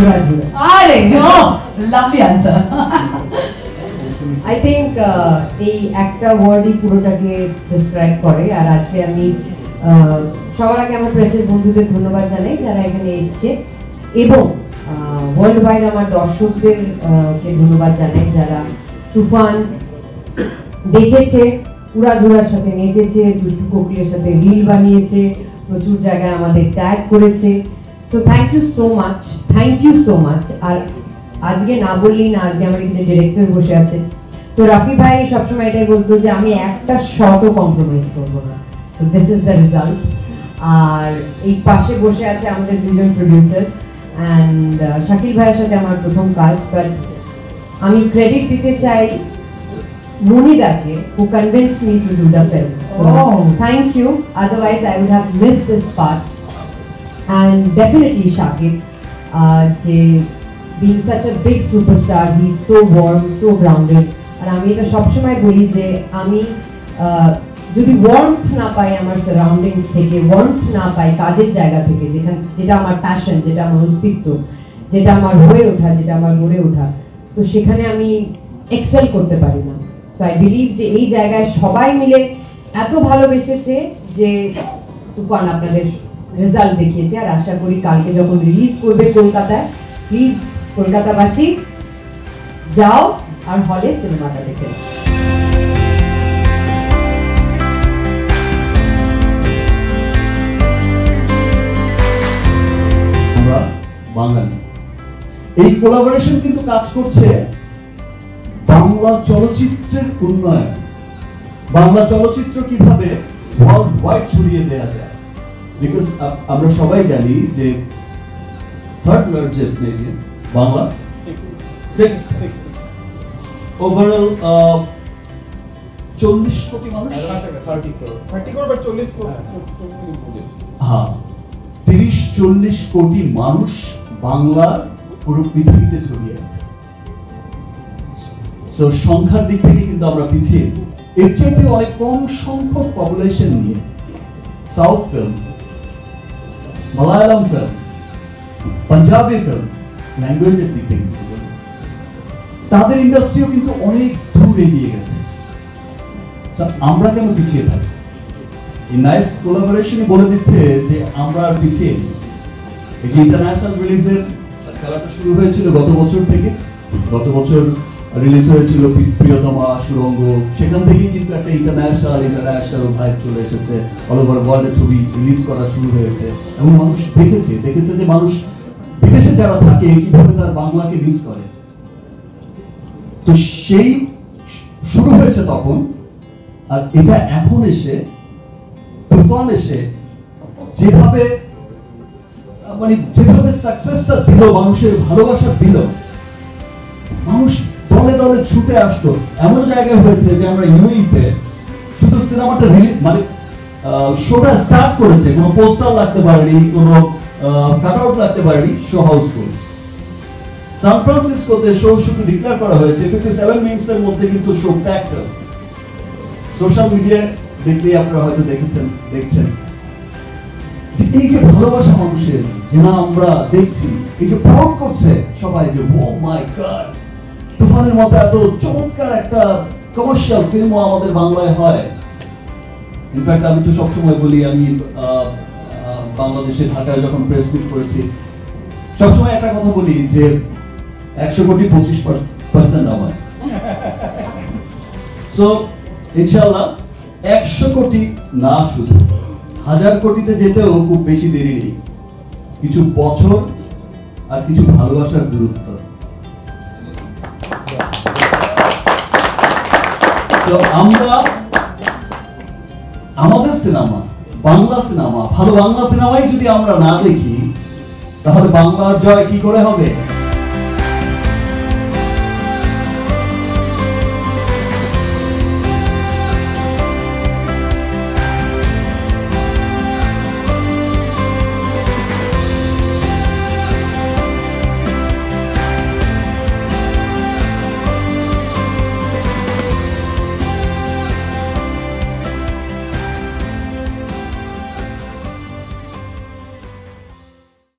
উড়াধুরা। আরে lovely answer. I think এই একটা ওয়ার্ডই পুরোটাকে ডিসক্রাইব করে। আর আজকে আমি সবার আগে আমার প্রেসের বন্ধুদের ধন্যবাদ জানাই যারা এখানে এসছে, এবং ওয়ার্ল্ড ওয়াইড আমার দর্শকদের কে ধন্যবাদ জানাই যারা তুফান দেখেছে, উড়াধুরার সাথে নেচেছে, দুষ্টু কোকিলের সাথে রিল বানিয়েছে, প্রচুর জায়গায় আমাদের ট্যাগ করেছে। So thank you so much, thank you so much. আর আজকে না বললেই না, আজকে আমার এখানে ডিরেক্টর বসে আছে, তো রাফি ভাই সবসময় এটাই বলতো যে আমি একটা শটও কম্প্রোমাইজ করবো না। So this is the result. আর এই পাশে বসে আছে আমাদের দুজন প্রডিউসার, অ্যান্ড শাকিল ভাইয়ের সাথে আমার প্রথম কাজ, বাট আমি ক্রেডিট দিতে চাই Munidake, who convinced me to do the film. So, thank you. Otherwise, I would have missed this part. And definitely Shakib, being such a big superstar, he's so warm, so grounded. And আমি এটা সবসময় বলি যে আমি যদি warmth না পাই আমার surroundings থেকে, warmth না পাই কাজের জায়গা থেকে, যেটা আমার প্যাশন, যেটা আমার অস্তিত্ব, যেটা আমার হয়ে ওঠা, যেটা আমার গড়ে ওঠা, তো সেখানে আমি এক্সেল করতে পারি না। সো আই বিলিভ যে এই জায়গায় সবাই মিলে এত ভালোবেসেছে যে তুফান আপনাদের রেজাল্ট দেখিয়েছে। আর আশা করি কালকে যখন রিলিজ করবে কলকাতায়, প্লিজ কলকাতাবাসী যাও আর হলে সিনেমাটা দেখে। আমরা বাঙালি, এই কোলাবোরেশন কিন্তু কাজ করছে বাংলা চলচ্চিত্রের উন্নয়ন, বাংলা চলচ্চিত্র কিভাবে ওয়ার্ল্ড ওয়াইড ছড়িয়ে দেওয়া যায়। বিকজ আমরা সবাই জানি যে third largest nation Bangla, overall 40 কোটি মানুষ, 30-40 কোটি মানুষ বাংলা পুরো পৃথিবীতে ছড়িয়ে আছে। সো সংখ্যার দিক থেকে কিন্তু আমরা পিছিয়ে, এর চাইতে অনেক কম সংখ্যক পপুলেশন নিয়ে south film, Malayalam film, Punjabi film, ল্যাঙ্গুয়েজের দিক থেকে তাদের ইন্ডাস্ট্রিও কিন্তু অনেক দূর এগিয়ে গেছে। আমরা কেন পিছিয়ে থাকি? এই নাইস কোলাবোরেশনই বলে দিচ্ছে যে আমরা আর পিছিয়ে নেই। এই যে ইন্টারন্যাশনাল রিলিজের খেলাটা শুরু হয়েছিল গত বছর থেকে, গত বছর রিলিজ হয়েছিল প্রিয়তমা, সুরঙ্গ, সেখান থেকে কিন্তু একটা ইন্টারন্যাশনাল ভাইব চলে এসেছে, অল ওভার ওয়ার্ল্ডে ছবি রিলিজ করা শুরু হয়েছে, এবং মানুষ দেখেছে যে মানুষ বিদেশে যারা থাকে কিভাবে তার বাংলাকে মিস করে। তো সেই শুরু হয়েছে তখন, আর এটা এখন এসে তুফান এসে যেভাবে সাকসেসটা দিল, মানুষের ভালোবাসা দিল, মানুষ দলে দলে ছুটে আসতো, এমন জায়গায় হয়েছে যে আমরা ইউএইতে শুধু সিনেমাটা শোটা স্টার্ট করেছে, কোনো পোস্টার লাগতে পারেনি, কোনো কাটআউট লাগতে পারেনি, শো হাউসফুল। সান ফ্রান্সিসকোতে শো শুধু ডিক্লেয়ার করা হয়েছে 57 মিনিটসের মধ্যে, কিন্তু শো প্যাকড। সোশ্যাল মিডিয়ায় দেখলেই আপনারা হয়তো দেখছেন যে এই যে ভালোবাসা মানুষের, যে না আমরা দেখছি, এই যে প্রমোট করছে সবাই যে ও মাই গড, তুফানের মতো এত চমৎকার একটা কমার্শিয়াল ফিল্মও আমাদের বাংলায় হয়। ইনফ্যাক্ট আমি তো সবসময় বলি, আমি বাংলাদেশে ঢাকায় যখন প্রেস মিট করেছি সবসময় একটা কথা বলি যে 100 কোটি 25% আমার। সো ইনশাআল্লাহ 100 কোটি না, শুধু 1000 কোটিতে যেতেও খুব বেশি দেরি নেই, কিছু বছর আর কিছু ভালোবাসার দূরত্ব। তো আমরা আমাদের সিনেমা, বাংলা সিনেমা, ভালো বাংলা সিনেমাই যদি আমরা না দেখি, তাহলে বাংলার জয় কি করে হবে?